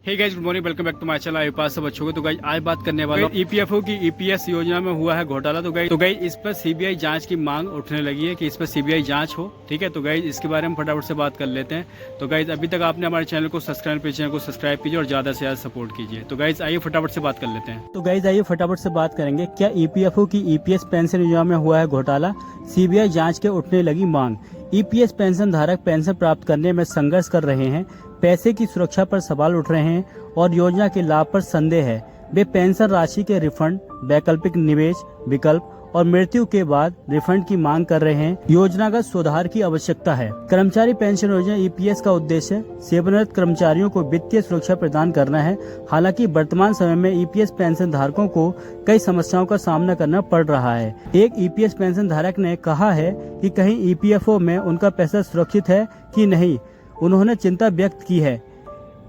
Hey guys, good morning, welcome back to my channel. I pass सब अच्छों को। तो गाइस आज बात करने वाला हूं ईपीएफओ की ईपीएस योजना में हुआ है घोटाला। तो गाइस इस पर सीबीआई जांच की मांग उठने लगी है कि इस पर सीबीआई जांच हो। ठीक है, तो गाइस इसके बारे में फटाफट से बात कर लेते हैं। तो गाइस अभी तक आपने हमारे चैनल को सब्सक्राइब कीजिए और ज्यादा से ज्यादा सपोर्ट कीजिए। तो गाइस आइए फटाफट से बात कर लेते हैं। तो गाइस आइए फटाफट से बात करेंगे, क्या ईपीएफओ की ईपीएस पेंशन योजना में हुआ है घोटाला, सीबीआई जांच के उठने लगी मांग। ईपीएस पेंशन धारक पेंशन प्राप्त करने में संघर्ष कर रहे हैं, पैसे की सुरक्षा पर सवाल उठ रहे हैं और योजना के लाभ पर संदेह है। वे पेंशन राशि के रिफंड, वैकल्पिक निवेश विकल्प और मृत्यु के बाद रिफंड की मांग कर रहे हैं। योजनागत सुधार की आवश्यकता है। कर्मचारी पेंशन योजना ईपीएस का उद्देश्य सेवानिवृत्त कर्मचारियों को वित्तीय सुरक्षा प्रदान करना है। हालांकि वर्तमान समय में ईपीएस पेंशन धारकों को कई समस्याओं का सामना करना पड़ रहा है। एक ईपीएस पेंशन धारक ने कहा है कि कहीं ईपीएफओ में उनका पैसा सुरक्षित है कि नहीं। उन्होंने चिंता व्यक्त की है।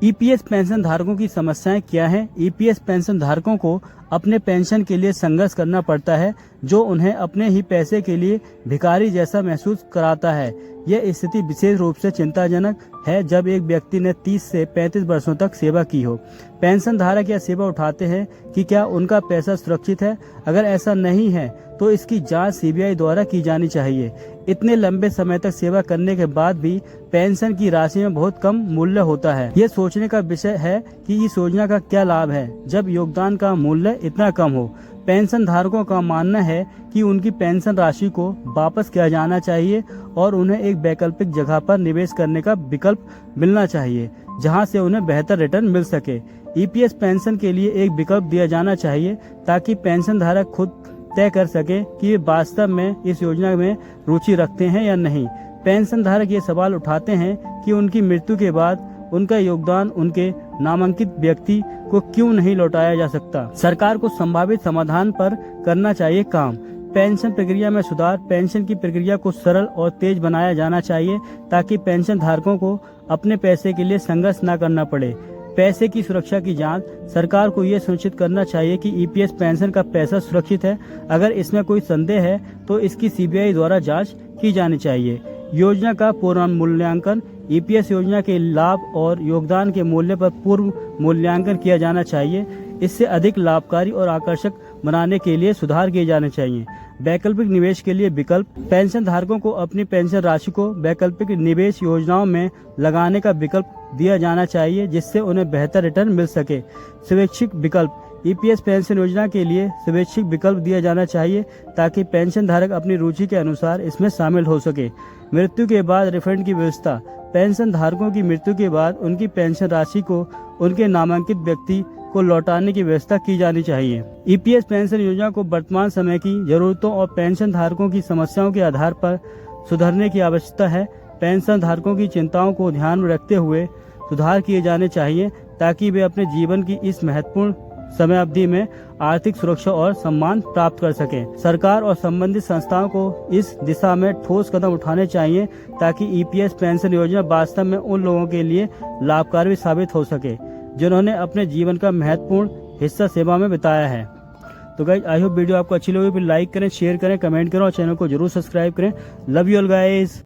ईपीएस पेंशन धारकों की समस्याएं क्या हैं? ईपीएस पेंशन धारकों को अपने पेंशन के लिए संघर्ष करना पड़ता है, जो उन्हें अपने ही पैसे के लिए भिखारी जैसा महसूस कराता है। यह स्थिति विशेष रूप से चिंताजनक है जब एक व्यक्ति ने 30 से 35 वर्षों तक सेवा की हो। पेंशन धारक यह सेवा उठाते हैं कि क्या उनका पैसा सुरक्षित है। अगर ऐसा नहीं है तो इसकी जांच सीबीआई द्वारा की जानी चाहिए। इतने लंबे समय तक सेवा करने के बाद भी पेंशन की राशि में बहुत कम मूल्य होता है। ये सोचने का विषय है कि इस योजना का क्या लाभ है जब योगदान का मूल्य इतना कम हो। पेंशन धारकों का मानना है कि उनकी पेंशन राशि को वापस किया जाना चाहिए और उन्हें एक वैकल्पिक जगह पर निवेश करने का विकल्प मिलना चाहिए, जहां से उन्हें बेहतर रिटर्न मिल सके। ईपीएस पेंशन के लिए एक विकल्प दिया जाना चाहिए ताकि पेंशन धारक खुद तय कर सके कि वे वास्तव में इस योजना में रुचि रखते हैं या नहीं। पेंशन धारक ये सवाल उठाते हैं कि उनकी मृत्यु के बाद उनका योगदान उनके नामांकित व्यक्ति को क्यों नहीं लौटाया जा सकता। सरकार को संभावित समाधान पर करना चाहिए काम। पेंशन प्रक्रिया में सुधार, पेंशन की प्रक्रिया को सरल और तेज बनाया जाना चाहिए ताकि पेंशन धारकों को अपने पैसे के लिए संघर्ष न करना पड़े। पैसे की सुरक्षा की जांच, सरकार को यह सुनिश्चित करना चाहिए कि ईपीएस पेंशन का पैसा सुरक्षित है। अगर इसमें कोई संदेह है तो इसकी सीबीआई द्वारा जांच की जानी चाहिए। योजना का पूर्ण मूल्यांकन, ईपीएस योजना के लाभ और योगदान के मूल्य पर पूर्व मूल्यांकन किया जाना चाहिए। इससे अधिक लाभकारी और आकर्षक बनाने के लिए सुधार किए जाने चाहिए। वैकल्पिक निवेश के लिए विकल्प, पेंशन धारकों को अपनी पेंशन राशि को वैकल्पिक निवेश योजनाओं में लगाने का विकल्प दिया जाना चाहिए, जिससे उन्हें बेहतर रिटर्न मिल सके। स्वैच्छिक विकल्प, ईपीएस पेंशन योजना के लिए स्वैच्छिक विकल्प दिया जाना चाहिए ताकि पेंशन धारक अपनी रुचि के अनुसार इसमें शामिल हो सके। मृत्यु के बाद रिफंड की व्यवस्था, पेंशन धारकों की मृत्यु के बाद उनकी पेंशन राशि को उनके नामांकित व्यक्ति को लौटाने की व्यवस्था की जानी चाहिए। ईपीएस पेंशन योजना को वर्तमान समय की जरूरतों और पेंशन धारकों की समस्याओं के आधार पर सुधारने की आवश्यकता है। पेंशन धारकों की चिंताओं को ध्यान में रखते हुए सुधार किए जाने चाहिए ताकि वे अपने जीवन की इस महत्वपूर्ण समय अवधि में आर्थिक सुरक्षा और सम्मान प्राप्त कर सकें। सरकार और संबंधित संस्थाओं को इस दिशा में ठोस कदम उठाने चाहिए ताकि ईपीएस पेंशन योजना वास्तव में उन लोगों के लिए लाभकारी साबित हो सके जिन्होंने अपने जीवन का महत्वपूर्ण हिस्सा सेवा में बिताया है। तो गाइज आई होप वीडियो आपको अच्छी लगी, फिर लाइक करें, शेयर करें, कमेंट करें और चैनल को जरूर सब्सक्राइब करें। Love you all guys.